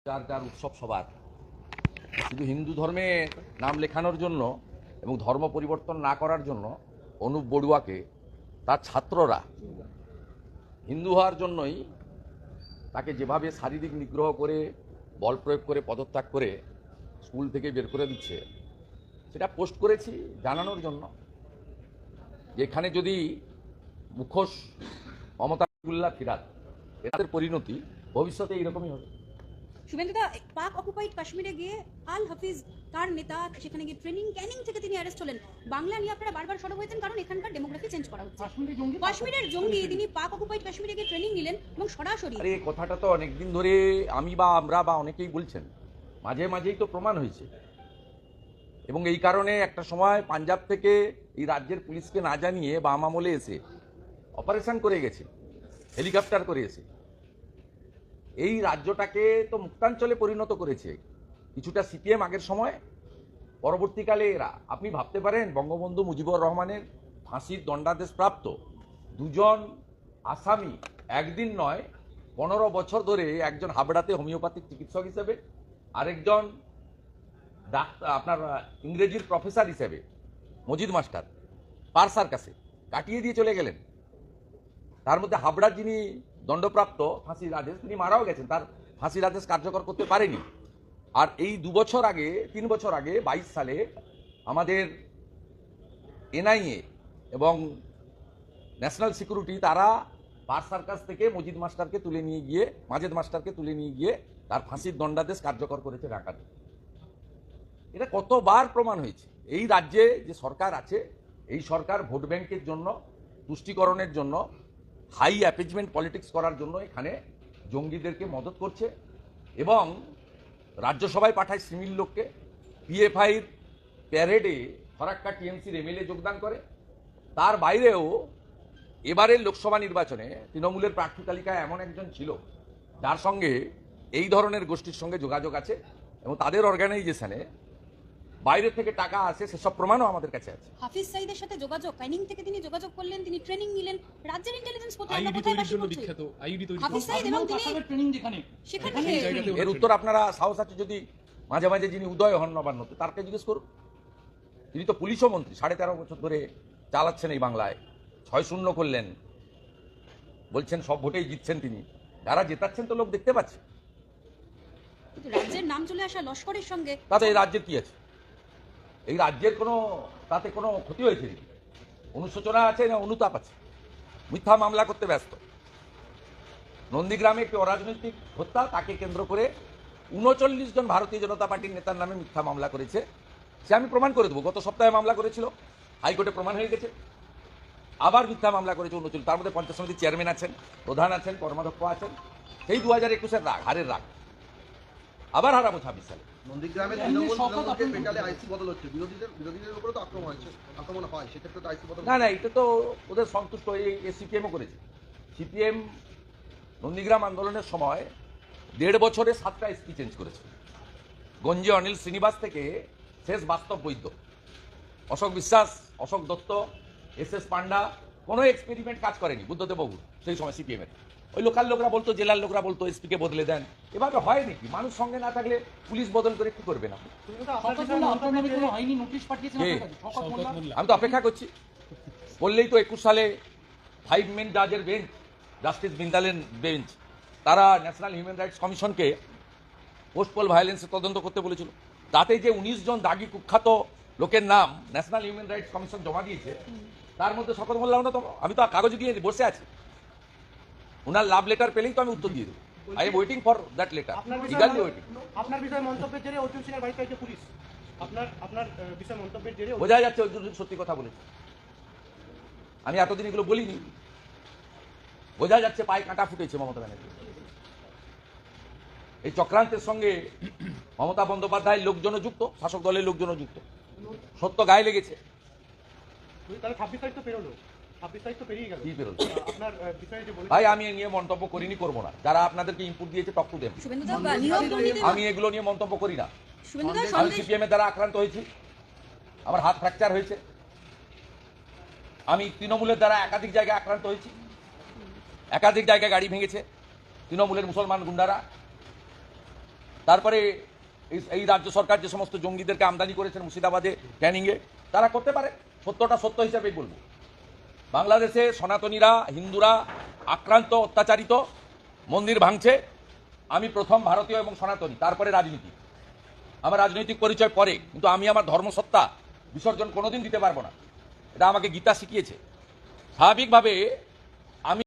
যার যার উৎসব সবার, শুধু হিন্দু ধর্মে নাম লেখানোর জন্য এবং ধর্ম পরিবর্তন না করার জন্য অনুপ বড়ুয়াকে তার ছাত্ররা হিন্দু হওয়ার জন্যই তাকে যেভাবে শারীরিক নিগ্রহ করে বল প্রয়োগ করে পদত্যাগ করে স্কুল থেকে বের করে দিচ্ছে, সেটা পোস্ট করেছি জানানোর জন্য যে এখানে যদি মুখোশ মমতা ফিরাত, এদের পরিণতি ভবিষ্যতে এইরকমই হবে। শুভেন্দুদা, পাক অকুপাইড কাশ্মীরে গিয়ে আল হাফিজ তার নেতা সেখানে গিয়ে ক্যানিং থেকে তিনি অ্যারেস্ট হলেন। বাংলা নিয়ে আপনারা বারবার সরব হয়েছেন কারণ এখানকার ডেমোগ্রাফি চেঞ্জ করা হচ্ছে। কাশ্মীরের জঙ্গি তিনি পাক অকুপাইড কাশ্মীরে গিয়ে ট্রেনিং নিলেন এবং সরাসরি আরে এই কথাটা তো অনেকদিন ধরে আমি বা আমরা বা অনেকেই বলছেন, মাঝে মাঝেই তো প্রমাণ হয়েছে। এবং এই কারণে একটা সময় পাঞ্জাব থেকে এই রাজ্যের পুলিশকে না জানিয়ে বাম আমলে এসে অপারেশন করে গেছে, হেলিকপ্টার করে এসে এই রাজ্যটাকে তো মুক্তাঞ্চলে পরিণত করেছে। কিছুটা সিপিএম আগের সময়, পরবর্তীকালে এরা, আপনি ভাবতে পারেন বঙ্গবন্ধু মুজিবুর রহমানের ফাঁসির দণ্ডাদেশ প্রাপ্ত দুজন আসামি একদিন নয় 15 বছর ধরে, একজন হাবড়াতে হোমিওপ্যাথিক চিকিৎসক হিসেবে, আরেকজন ডাক্তার আপনার ইংরেজির প্রফেসর হিসেবে মজিদ মাস্টার পারসার কাছে কাটিয়ে দিয়ে চলে গেলেন। তার মধ্যে হাবড়ার যিনি দণ্ডপ্রাপ্ত ফাঁসির আদেশ, তিনি মারাও গেছেন, তার ফাঁসির আদেশ কার্যকর করতে পারেনি। আর এই 2 বছর আগে 3 বছর আগে 22 সালে আমাদের এনআইএ এবং ন্যাশনাল সিকিউরিটি তারা পারসার কাছ থেকে মজিদ মাস্টারকে তুলে নিয়ে গিয়ে মাজেদ মাস্টারকে তুলে নিয়ে গিয়ে তার ফাঁসির দণ্ডাদেশ কার্যকর করেছে ঢাকাতে। এটা কতবার প্রমাণ হয়েছে। এই রাজ্যে যে সরকার আছে, এই সরকার ভোট ব্যাংকের জন্য, তুষ্টিকরণের জন্য, হাই অ্যাপেজমেন্ট পলিটিক্স করার জন্য এখানে জঙ্গিদেরকে মদত করছে এবং রাজ্যসভায় পাঠায় সিমিল লোককে। পিএফআইর প্যারেডে ফরাক্কা টিএমসির এমএলএ যোগদান করে। তার বাইরেও এবারের লোকসভা নির্বাচনে তৃণমূলের প্রার্থী তালিকায় এমন একজন ছিল যার সঙ্গে এই ধরনের গোষ্ঠীর সঙ্গে যোগাযোগ আছে এবং তাদের অর্গানাইজেশনে বাইরে থেকে টাকা আসে, সেসব প্রমাণও আমাদের কাছে আছে। হাফিজ সাইদের সাথে যোগাযোগ, ক্যানিং থেকে তিনি যোগাযোগ করলেন, তিনি ট্রেনিং নিলেন। রাজ্যের ইন্টেলিজেন্স কোথায়, আমরা কোথায় বাসি করছি? হাফিজ সাইদ এবং তিনি সেখানে এর উত্তর আপনারা সাহস আছে যদি মাঝে মাঝে যিনি উদয় হন নবান্নতে তারকে জিজ্ঞেস করুন। তিনি তো পুলিশও মন্ত্রী, 13.5 বছর ধরে চালাচ্ছেন এই বাংলায়। 6-0 করলেন, বলছেন সব ভোটেই জিতছেন তিনি। যারা জেতাচ্ছেন তো লোক দেখতে পাচ্ছে। কিন্তু রাজ্যের নাম চলে আসা লস্করের সঙ্গে তাতে এই রাজ্যের কি আছে? এই রাজ্যের কোনো তাতে কোনো ক্ষতি হয়েছে নাকি? অনুশোচনা আছে না অনুতাপ আছে? মিথ্যা মামলা করতে ব্যস্ত। নন্দীগ্রামে একটি অরাজনৈতিক হত্যা, তাকে কেন্দ্র করে 39 জন ভারতীয় জনতা পার্টির নেতার নামে মিথ্যা মামলা করেছে। সে আমি প্রমাণ করে দেবো। গত সপ্তাহে মামলা করেছিল, হাইকোর্টে প্রমাণ হয়ে গেছে। আবার মিথ্যা মামলা করেছে 39। তার মধ্যে পঞ্চায়েত সমিতির চেয়ারম্যান আছেন, প্রধান আছেন, কর্মাধ্যক্ষ আছেন। সেই 2021-এর রাগ, হারের রাগ আবার হারাবো 26 সালে। নন্দীগ্রামে তৃণমূলকে পেটালে আইসি বদল হচ্ছে, বিরোধীদের উপরে তো আক্রমণ হয়, সেক্ষেত্রে তো আইসি বদল না, এটা তো ওদের সন্তুষ্ট। এই সিপিএমও করেছে। সিপিএম নন্দীগ্রাম আন্দোলনের সময় 1.5 বছরে 7টা এসপি চেঞ্জ করেছে। গঞ্জে অনিল শ্রীনিবাস থেকে শেষ বাস্তব বৈদ্য, অশোক বিশ্বাস, অশোক দত্ত, এস পান্ডা, কোনো এক্সপেরিমেন্ট কাজ করেনি বুদ্ধদেববাবু সেই সময় সিপিএমের। ওই লোকাল লোকরা বলতো, জেলার লোকরা বলতো এসপিকে বদলে দেন। এভাবে হয় নাকি? মানুষ সঙ্গে না থাকলে পুলিশ বদল করে কি করবেন আপনি? আমি তো অপেক্ষা করছি। বললেই তো 21 সালে 5 মেন জাজের বেঞ্চ, জাস্টিস বিন্দালেন বেঞ্চ, তারা ন্যাশনাল হিউম্যান রাইটস কমিশনকে পোস্ট পোল ভায়োলেন্সের তদন্ত করতে বলেছিল। তাতে যে 19 জন দাগি কুখ্যাত লোকের নাম ন্যাশনাল হিউম্যান রাইটস কমিশন জমা দিয়েছে, তার মধ্যে শপথ মোল্লা অন্যতম। আমি তো কাগজে দিয়ে বসে আছি, ওনার লাভ লেটার পেলেই তো আমি উত্তর দিয়ে দেবো। I am waiting for that letter, eagerly waiting. আপনার বিষয়ে মন্তব্যের জেরে অর্জুন সিংয়ের বাড়িতে আছে পুলিশ। আপনার বিষয়ে মন্তব্যের জেরে বোঝা যাচ্ছে অর্জুন সত্যি কথা বলেছে। আমি এতদিন এগুলো বলিনি। বোঝা যাচ্ছে পায়ে কাঁটা ফুটেছে মমতা ব্যানার্জি। এই চক্রান্তের সঙ্গে মমতা বন্দ্যোপাধ্যায়ের লোকজনও যুক্ত, শাসক দলের লোকজনও যুক্ত। সত্য গায়ে লেগেছে। তাহলে 26 তারিখ তো পেরোলো, 26 তারিখ তো পেরিয়ে গেল। কি বেরোলো? আপনার বিষয়ে যে বলেছেন, ভাই আমি এ নিয়ে মন্তব্য করিনি, করবো না। যারা আপনাদেরকে ইনপুট দিয়েছে টক টু দেম। শুভেন্দুদা, নিয়োগ দুর্নীতি আমি এগুলো নিয়ে মন্তব্য করি না। শুভেন্দুদা, আমি সন্দেশ সিপিএম এর দ্বারা আক্রান্ত হয়েছি, আমার হাত ফ্র্যাকচার হয়েছে। আমি তৃণমূলের দ্বারা একাধিক জায়গায় আক্রান্ত হয়েছি, একাধিক জায়গায় গাড়ি ভেঙেছে তৃণমূলের মুসলমান গুন্ডারা। তারপরে এই রাজ্য সরকার যে সমস্ত জঙ্গিদেরকে আমদানি করেছেন মুর্শিদাবাদে, ক্যানিংয়ে, তারা করতে পারে। সত্যটা সত্য হিসাবেই বলবো। বাংলাদেশে সনাতনীরা, হিন্দুরা আক্রান্ত, অত্যাচারিত, মন্দির ভাঙছে। আমি প্রথম ভারতীয় এবং সনাতনী, তারপরে রাজনীতি। আমার রাজনৈতিক পরিচয় পরে, কিন্তু আমি আমার ধর্মসত্তা বিসর্জন কোনোদিন দিতে পারবো না। এটা আমাকে গীতা শিখিয়েছে। স্বাভাবিকভাবে